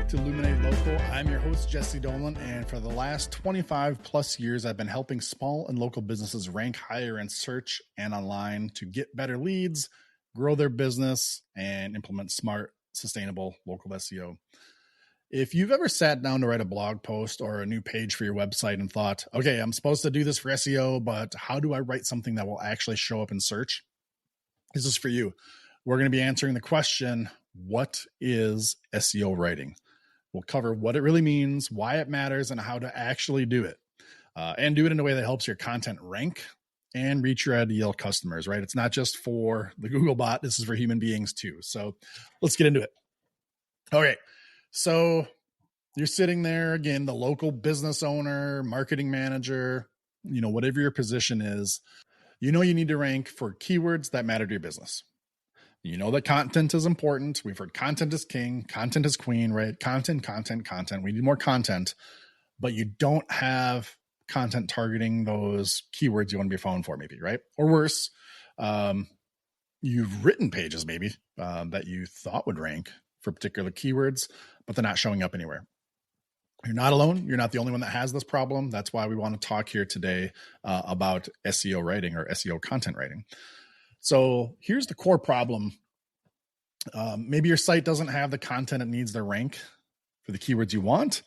back to Illuminate Local. I'm your host, Jesse Dolan, and for the last 25 plus years, I've been helping small and local businesses rank higher in search and online to get better leads, grow their business, and implement smart, sustainable local SEO. If you've ever sat down to write a blog post or a new page for your website and thought, okay, I'm supposed to do this for SEO, but how do I write something that will actually show up in search? This is for you. We're going to be answering the question, what is SEO writing? We'll cover what it really means, why it matters, and how to actually do it. And do it in a way that helps your content rank and reach your ideal customers, right? It's not just for the Google bot. This is for human beings too. So let's get into it. Okay. So you're sitting there, again, the local business owner, marketing manager, whatever your position is, you need to rank for keywords that matter to your business. You know that content is important. We've heard content is king, content is queen, right? Content. We need more content, but you don't have content targeting those keywords you want to be found for, maybe, right? Or worse, you've written pages maybe that you thought would rank for particular keywords, but they're not showing up anywhere. You're not alone. You're not the only one that has this problem. That's why we want to talk here today about SEO writing or SEO content writing. So here's the core problem. Maybe your site doesn't have the content it needs to rank for the keywords you want.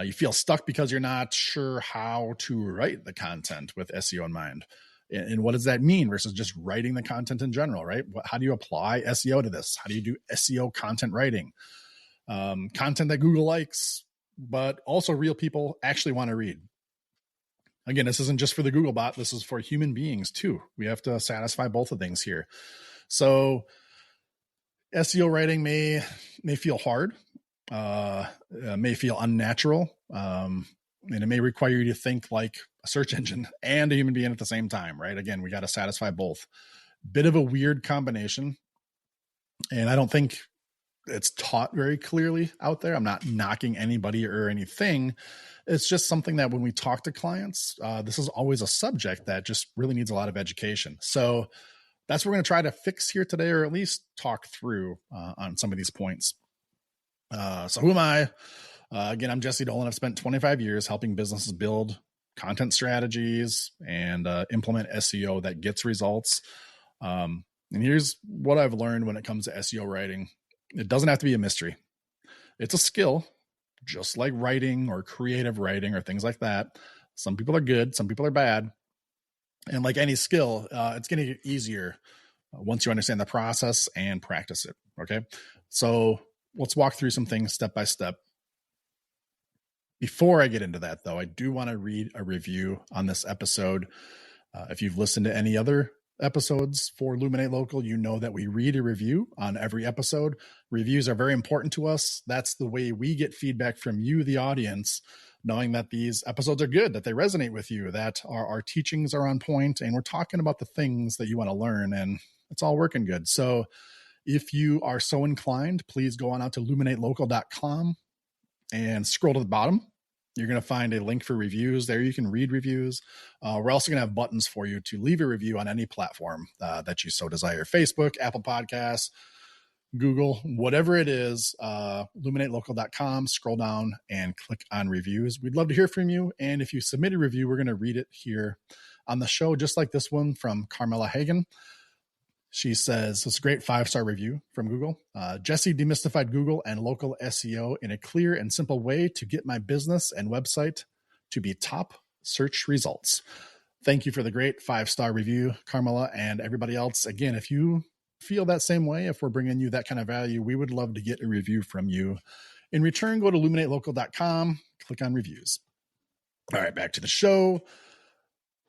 You feel stuck because you're not sure how to write the content with SEO in mind. And what does that mean versus just writing the content in general, right? How do you apply SEO to this? How do you do SEO content writing? Content that Google likes, but also real people actually want to read. Again, this isn't just for the Google bot. This is for human beings too. We have to satisfy both of things here. So SEO writing may feel hard, may feel unnatural, and it may require you to think like a search engine and a human being at the same time, right? Again, we got to satisfy both. Bit of a weird combination, and I don't think it's taught very clearly out there. I'm not knocking anybody or anything. It's just something that when we talk to clients, this is always a subject that just really needs a lot of education. So that's what we're going to try to fix here today, or at least talk through on some of these points. So who am I? Again, I'm Jesse Dolan. I've spent 25 years helping businesses build content strategies and implement SEO that gets results. And here's what I've learned when it comes to SEO writing. It doesn't have to be a mystery. It's a skill, just like writing or creative writing or things like that. Some people are good, some people are bad. And like any skill, it's going to get easier once you understand the process and practice it. Okay. So let's walk through some things step by step. Before I get into that, though, I do want to read a review on this episode. If you've listened to any other episodes for Illuminate Local, you know that we read a review on every episode. Reviews are very important to us. That's the way we get feedback from you, the audience, knowing that these episodes are good, that they resonate with you, that our teachings are on point, and we're talking about the things that you want to learn, and it's all working good. So if you are so inclined, please go on out to illuminatelocal.com and scroll to the bottom. You're going to find a link for reviews there. You can read reviews. We're also going to have buttons for you to leave a review on any platform that you so desire. Facebook, Apple Podcasts, Google, whatever it is, illuminatelocal.com, scroll down and click on reviews. We'd love to hear from you. And if you submit a review, we're going to read it here on the show, just like this one from Carmela Hagen. She says, it's a great 5-star review from Google. Jesse demystified Google and local SEO in a clear and simple way to get my business and website to be top search results. Thank you for the great 5-star review, Carmela, and everybody else. Again, if you feel that same way, if we're bringing you that kind of value, we would love to get a review from you. In return, go to illuminatelocal.com, click on reviews. All right, back to the show.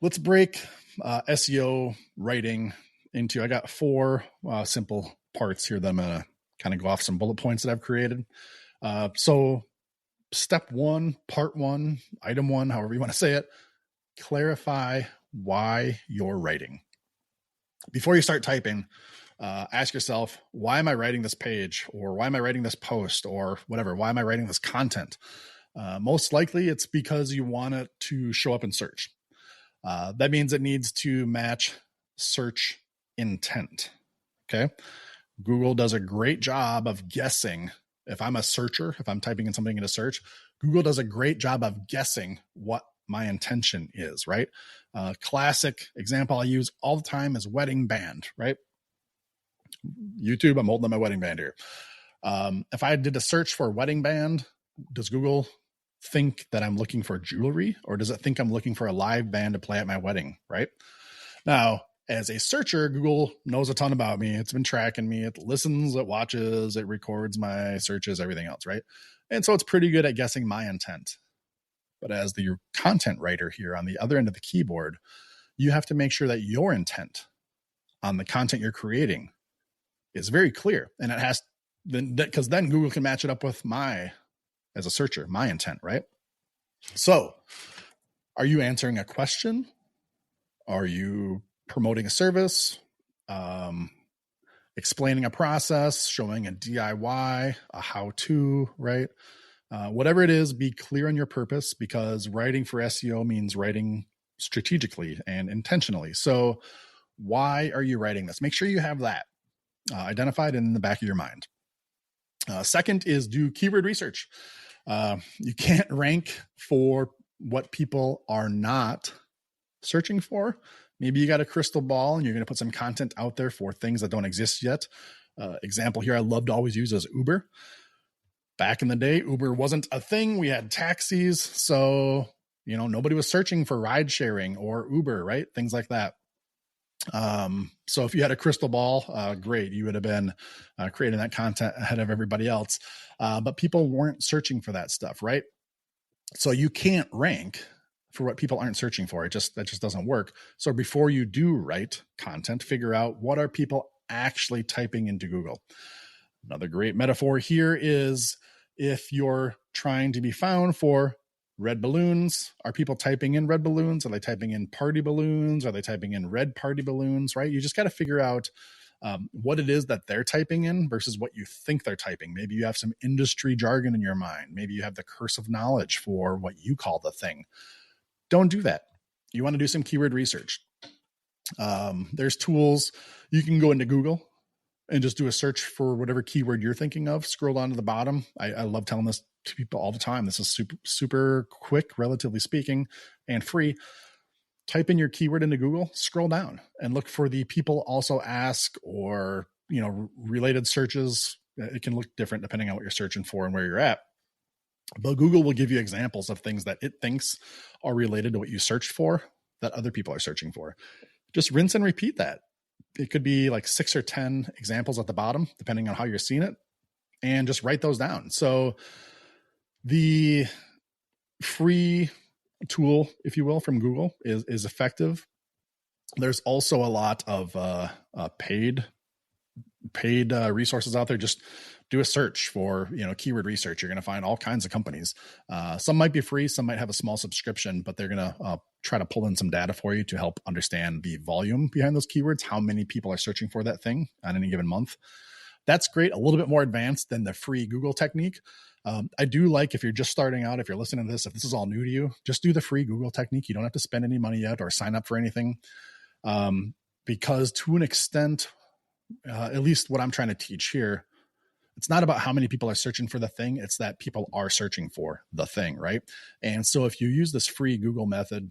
Let's break SEO writing into, I got 4 simple parts here that I'm going to kind of go off some bullet points that I've created. So step 1, part 1, item 1, however you want to say it, clarify why you're writing. Before you start typing, ask yourself, why am I writing this page? Or why am I writing this post? Or whatever, why am I writing this content? Most likely it's because you want it to show up in search. That means it needs to match search intent. Okay. Google does a great job of guessing if I'm a searcher, if I'm typing in something into search, Google does a great job of guessing what my intention is, right? Classic example I use all the time is wedding band, right? YouTube, I'm holding up my wedding band here. If I did a search for wedding band, does Google think that I'm looking for jewelry, or does it think I'm looking for a live band to play at my wedding, right? Now, as a searcher, Google knows a ton about me. It's been tracking me. It listens, it watches, it records my searches, everything else, right? And so it's pretty good at guessing my intent. But as the content writer here on the other end of the keyboard, you have to make sure that your intent on the content you're creating is very clear. And it has, because then Google can match it up with as a searcher, my intent, right? So are you answering a question? Are you promoting a service, explaining a process, showing a DIY, a how-to, right? Whatever it is, be clear on your purpose, because writing for SEO means writing strategically and intentionally. So why are you writing this? Make sure you have that identified in the back of your mind. Second is do keyword research. You can't rank for what people are not searching for. Maybe you got a crystal ball and you're going to put some content out there for things that don't exist yet. Example here I love to always use is Uber. Back in the day, Uber wasn't a thing. We had taxis. So, nobody was searching for ride sharing or Uber, right? Things like that. So if you had a crystal ball, great. You would have been creating that content ahead of everybody else. But people weren't searching for that stuff, right? So you can't rank for what people aren't searching for. That just doesn't work. So before you do write content, figure out what are people actually typing into Google. Another great metaphor here is if you're trying to be found for red balloons, are people typing in red balloons? Are they typing in party balloons? Are they typing in red party balloons, right? You just got to figure out what it is that they're typing in versus what you think they're typing. Maybe you have some industry jargon in your mind. Maybe you have the curse of knowledge for what you call the thing. Don't do that. You want to do some keyword research. There's tools. You can go into Google and just do a search for whatever keyword you're thinking of. Scroll down to the bottom. I love telling this to people all the time. This is super, super quick, relatively speaking, and free. Type in your keyword into Google, scroll down and look for the people also ask or, related searches. It can look different depending on what you're searching for and where you're at. But Google will give you examples of things that it thinks are related to what you searched for that other people are searching for. Just rinse and repeat that. It could be like 6 or 10 examples at the bottom, depending on how you're seeing it, and just write those down. So the free tool, if you will, from Google is effective. There's also a lot of paid resources out there. Just do a search for keyword research. You're going to find all kinds of companies. Some might be free, some might have a small subscription, but they're going to try to pull in some data for you to help understand the volume behind those keywords, how many people are searching for that thing on any given month. That's great. A little bit more advanced than the free Google technique. I do like, if you're just starting out, if you're listening to this, if this is all new to you, just do the free Google technique. You don't have to spend any money yet or sign up for anything. Because to an extent, at least what I'm trying to teach here, it's not about how many people are searching for the thing. It's that people are searching for the thing, right? And so if you use this free Google method,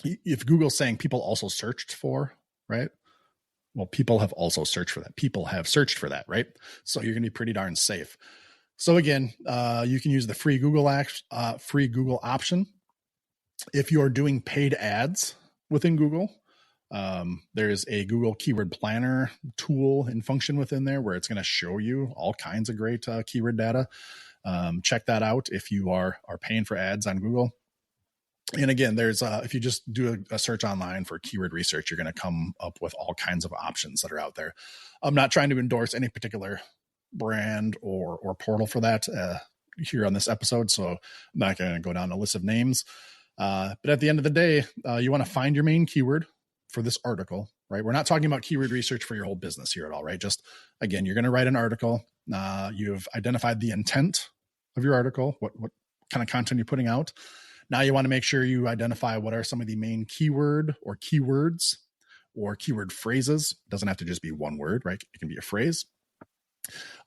if Google's saying people also searched for, right? Well, people have also searched for that. People have searched for that, right? So you're going to be pretty darn safe. So again, you can use the free Google option. If you're doing paid ads within Google, there's a Google Keyword Planner tool and function within there where it's going to show you all kinds of great keyword data. Check that out if you are paying for ads on Google. And again, there's if you just do a search online for keyword research, you're going to come up with all kinds of options that are out there. I'm not trying to endorse any particular brand or portal for that here on this episode, so I'm not going to go down a list of names. But at the end of the day, you want to find your main keyword for this article, right? We're not talking about keyword research for your whole business here at all, right? Just, again, you're going to write an article. You've identified the intent of your article, what kind of content you're putting out. Now you want to make sure you identify what are some of the main keyword or keywords or keyword phrases. It doesn't have to just be one word, right? It can be a phrase.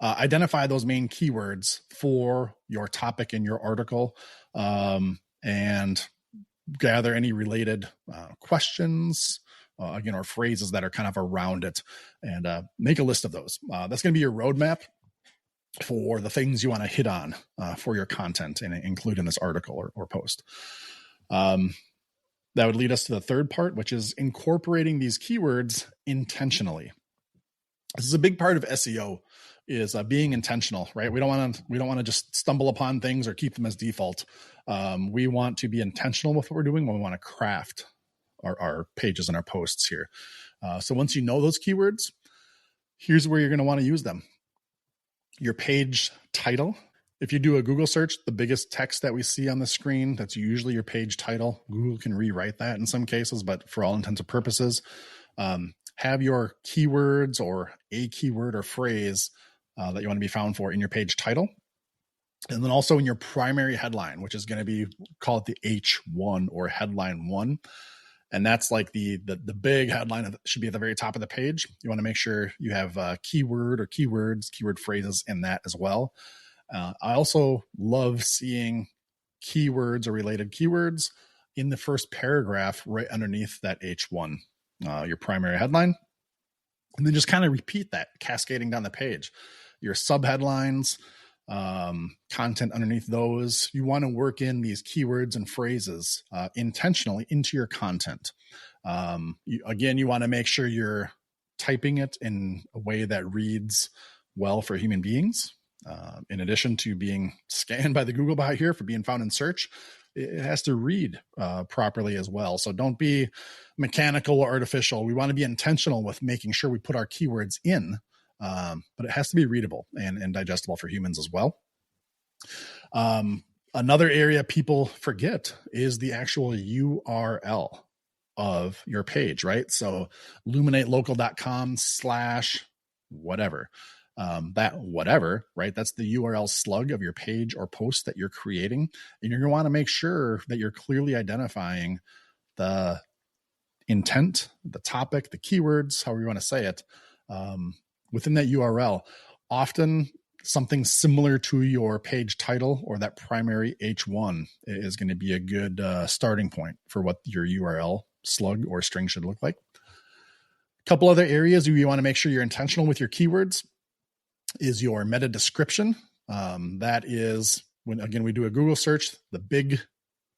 Identify those main keywords for your topic in your article, and gather any related questions, again, or phrases that are kind of around it, and make a list of those. That's going to be your roadmap for the things you want to hit on for your content and include in this article or post. That would lead us to the third part, which is incorporating these keywords intentionally. This is a big part of SEO, is being intentional, right? We don't want to just stumble upon things or keep them as default. We want to be intentional with what we're doing when we want to craft our pages and our posts here. So once you know those keywords, here's where you're going to want to use them. Your page title. If you do a Google search, the biggest text that we see on the screen, that's usually your page title. Google can rewrite that in some cases, but for all intents and purposes, have your keywords or a keyword or phrase that you want to be found for in your page title. And then also in your primary headline, which is going to be, call it the H1 or headline 1. And that's like the big headline that should be at the very top of the page. You want to make sure you have keyword or keywords, keyword phrases in that as well. I also love seeing keywords or related keywords in the first paragraph right underneath that H1, your primary headline. And then just kind of repeat that, cascading down the page. Your subheadlines, content underneath those. You want to work in these keywords and phrases intentionally into your content. You want to make sure you're typing it in a way that reads well for human beings. In addition to being scanned by the Google bot here for being found in search, it has to read properly as well. So don't be mechanical or artificial. We want to be intentional with making sure we put our keywords in, but it has to be readable and digestible for humans as well. Another area people forget is the actual URL of your page, right? So luminatelocal.com/whatever. That whatever, right? That's the URL slug of your page or post that you're creating. And you're going to want to make sure that you're clearly identifying the intent, the topic, the keywords, however you want to say it, within that URL. Often something similar to your page title or that primary H1 is going to be a good starting point for what your URL slug or string should look like. A couple other areas you want to make sure you're intentional with your keywords is your meta description. That is when, again, we do a Google search, the big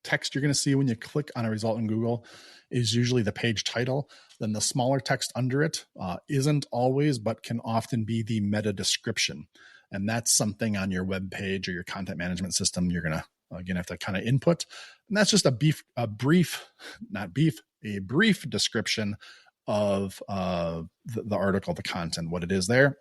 text you're going to see when you click on a result in Google is usually the page title. Then the smaller text under it isn't always, but can often be the meta description. And that's something on your web page or your content management system you're going to, again, have to kind of input. And that's just a brief description of the article, the content, what it is there.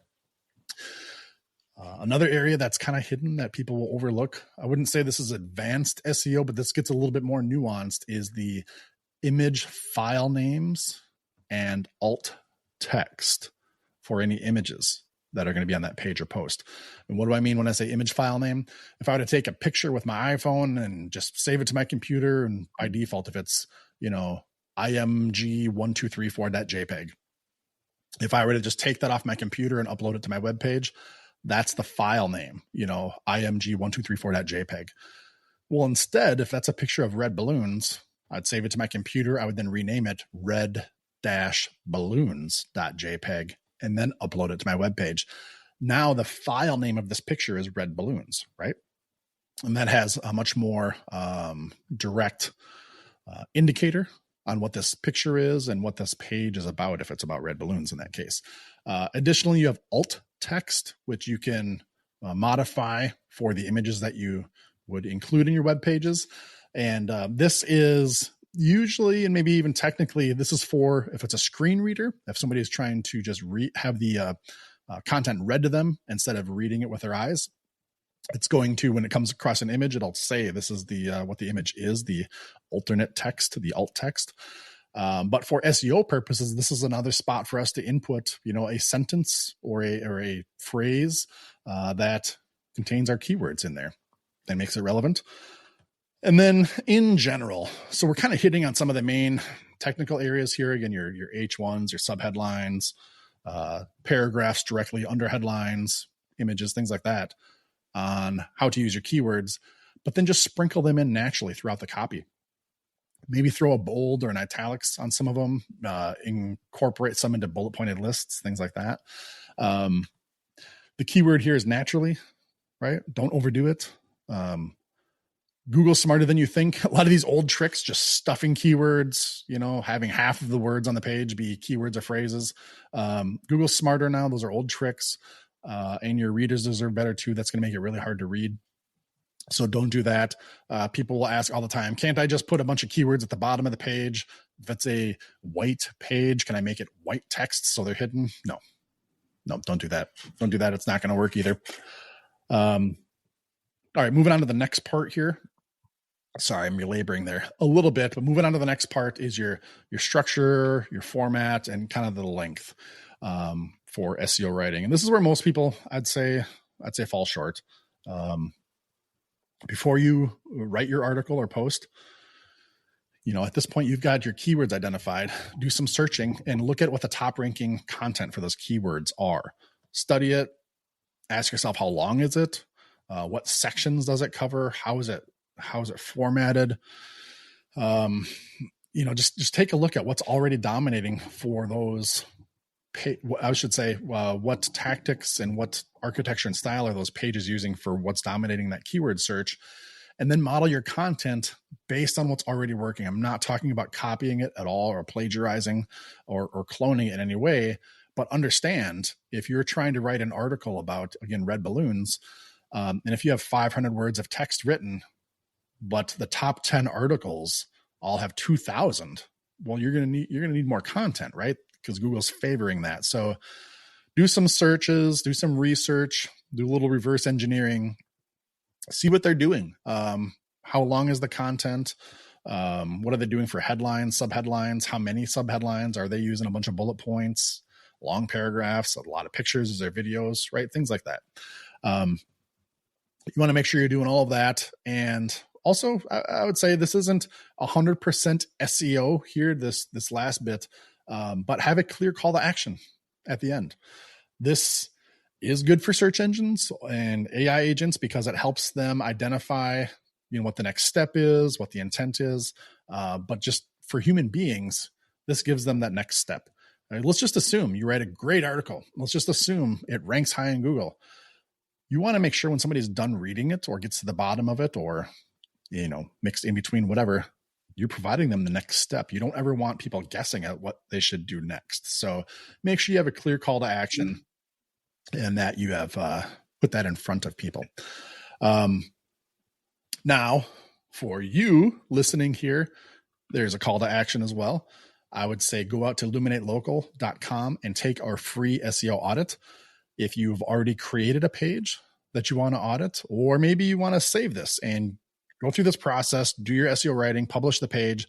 Another area that's kind of hidden that people will overlook, I wouldn't say this is advanced SEO, but this gets a little bit more nuanced, is the image file names and alt text for any images that are going to be on that page or post. And what do I mean when I say image file name? If I were to take a picture with my iPhone and just save it to my computer, and by default, if it's, img1234.jpg, if I were to just take that off my computer and upload it to my web page, that's the file name, img1234.jpg. Well, instead, if that's a picture of red balloons, I'd save it to my computer. I would then rename it red-balloons.jpg and then upload it to my web page. Now the file name of this picture is red balloons, right? And that has a much more direct indicator on what this picture is and what this page is about, if it's about red balloons in that case. Additionally, you have alt text, which you can modify for the images that you would include in your web pages. And this is usually, and maybe even technically, this is for if it's a screen reader, if somebody is trying to just have the content read to them instead of reading it with their eyes. It's going to, when it comes across an image, it'll say this is the what the image is, the alternate text, the alt text. But for SEO purposes, this is another spot for us to input, a sentence or a phrase that contains our keywords in there and makes it relevant. And then in general, so we're kind of hitting on some of the main technical areas here. Again, your H1s, your subheadlines, paragraphs directly under headlines, images, things like that, on how to use your keywords, but then just sprinkle them in naturally throughout the copy. Maybe throw a bold or an italics on some of them, incorporate some into bullet pointed lists, things like that. The keyword here is naturally, right? Don't overdo it. Google's smarter than you think. A lot of these old tricks, just stuffing keywords, having half of the words on the page be keywords or phrases. Google's smarter now. Those are old tricks. And your readers deserve better too. That's going to make it really hard to read. So don't do that. People will ask all the time, can't I just put a bunch of keywords at the bottom of the page? If it's a white page, can I make it white text so they're hidden? No, don't do that. Don't do that. It's not going to work either. All right, moving on to the next part here. Sorry, I'm belaboring there a little bit, but moving on to the next part is your structure, your format, and kind of the length for SEO writing. And this is where most people, I'd say fall short. Before you write your article or post, at this point, you've got your keywords identified. Do some searching and look at what the top ranking content for those keywords are. Study it. Ask yourself, how long is it? What sections does it cover? How is it formatted? Just take a look at what's already dominating for those. I should say, what tactics and what architecture and style are those pages using for what's dominating that keyword search, and then model your content based on what's already working. I'm not talking about copying it at all or plagiarizing or cloning it in any way, but understand if you're trying to write an article about, again, red balloons, and if you have 500 words of text written, but the top 10 articles all have 2,000, well, you're going to need more content, right? Because Google's favoring that. So do some searches, do some research, do a little reverse engineering, see what they're doing. How long is the content? What are they doing for headlines, subheadlines? How many subheadlines? Are they using a bunch of bullet points, long paragraphs, a lot of pictures? Is there videos, right? Things like that. You want to make sure you're doing all of that. And also, I would say this isn't 100% SEO here, this last bit, but have a clear call to action at the end. This is good for search engines and AI agents because it helps them identify, what the next step is, what the intent is. But just for human beings, this gives them that next step. Right, let's just assume you write a great article. Let's just assume it ranks high in Google. You want to make sure when somebody's done reading it or gets to the bottom of it or, mixed in between, whatever, you're providing them the next step. You don't ever want people guessing at what they should do next. So make sure you have a clear call to action and that you have put that in front of people. Now, for you listening here, there's a call to action as well. I would say go out to illuminatelocal.com and take our free SEO audit. If you've already created a page that you want to audit, or maybe you want to save this and go through this process, do your SEO writing, publish the page,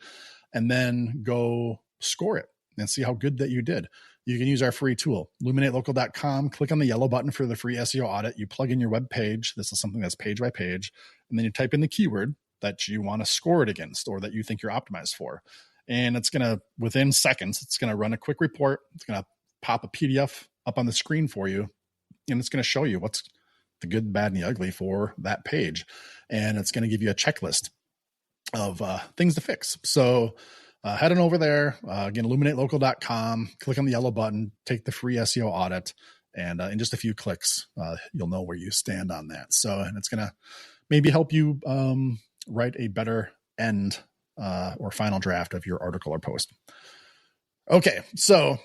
and then go score it and see how good that you did. You can use our free tool, illuminatelocal.com, click on the yellow button for the free SEO audit. You plug in your web page. This is something that's page by page. And then you type in the keyword that you want to score it against or that you think you're optimized for. And it's going to, within seconds, it's going to run a quick report. It's going to pop a PDF up on the screen for you. And it's going to show you what's the good, bad, and the ugly for that page. And it's going to give you a checklist of things to fix. So head on over there, again, illuminatelocal.com, click on the yellow button, take the free SEO audit, and in just a few clicks, you'll know where you stand on that. So, and it's going to maybe help you write a better end or final draft of your article or post. Okay, so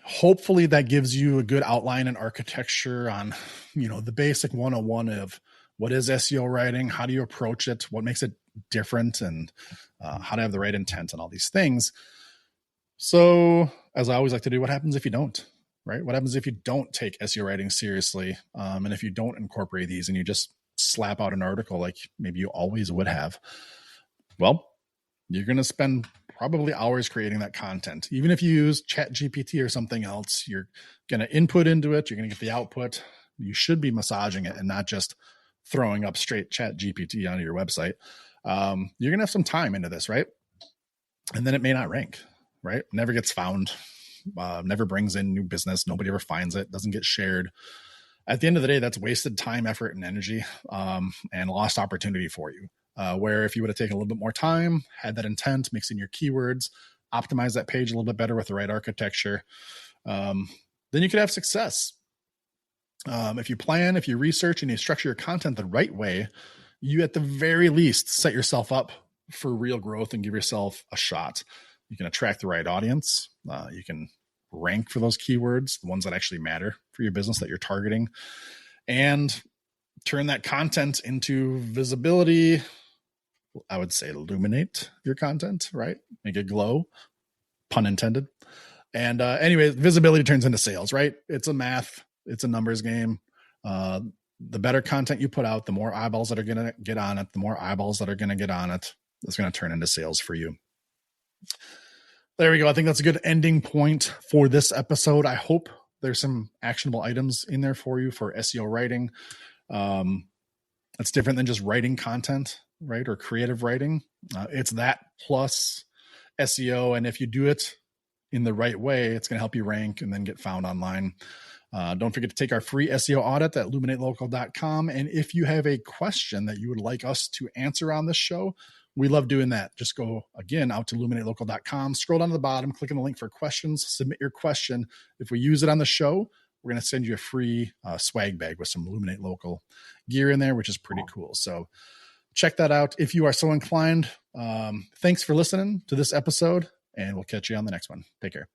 hopefully that gives you a good outline and architecture on, the basic 101 of what is SEO writing, how do you approach it, what makes it different, and how to have the right intent and all these things. So, as I always like to do, what happens if you don't, right? What happens if you don't take SEO writing seriously? And if you don't incorporate these and you just slap out an article like maybe you always would have? Well, you're going to spend probably hours creating that content. Even if you use ChatGPT or something else, you're going to input into it. You're going to get the output. You should be massaging it and not just throwing up straight ChatGPT onto your website. You're going to have some time into this, right? And then it may not rank, right? Never gets found, never brings in new business. Nobody ever finds it, doesn't get shared. at the end of the day, that's wasted time, effort, and energy, and lost opportunity for you. Where if you would have taken a little bit more time, had that intent, mix in your keywords, optimize that page a little bit better with the right architecture, then you could have success. If you plan, if you research, and you structure your content the right way, you at the very least set yourself up for real growth and give yourself a shot. You can attract the right audience. You can rank for those keywords, the ones that actually matter for your business that you're targeting, and turn that content into visibility. I would say illuminate your content, right? Make it glow, pun intended. And anyway, visibility turns into sales, right? It's a math, it's a numbers game. The better content you put out, the more eyeballs that are going to get on it, the more eyeballs that are going to get on it, it's going to turn into sales for you. There we go. I think that's a good ending point for this episode. I hope there's some actionable items in there for you for SEO writing. It's different than just writing content, right? Or creative writing. It's that plus SEO. And if you do it in the right way, it's going to help you rank and then get found online. Don't forget to take our free SEO audit at luminatelocal.com. And if you have a question that you would like us to answer on this show, we love doing that. Just go again out to luminatelocal.com, scroll down to the bottom, click on the link for questions, submit your question. If we use it on the show, we're going to send you a free swag bag with some Luminate Local gear in there, which is pretty cool. So check that out if you are so inclined. Thanks for listening to this episode, and we'll catch you on the next one. Take care.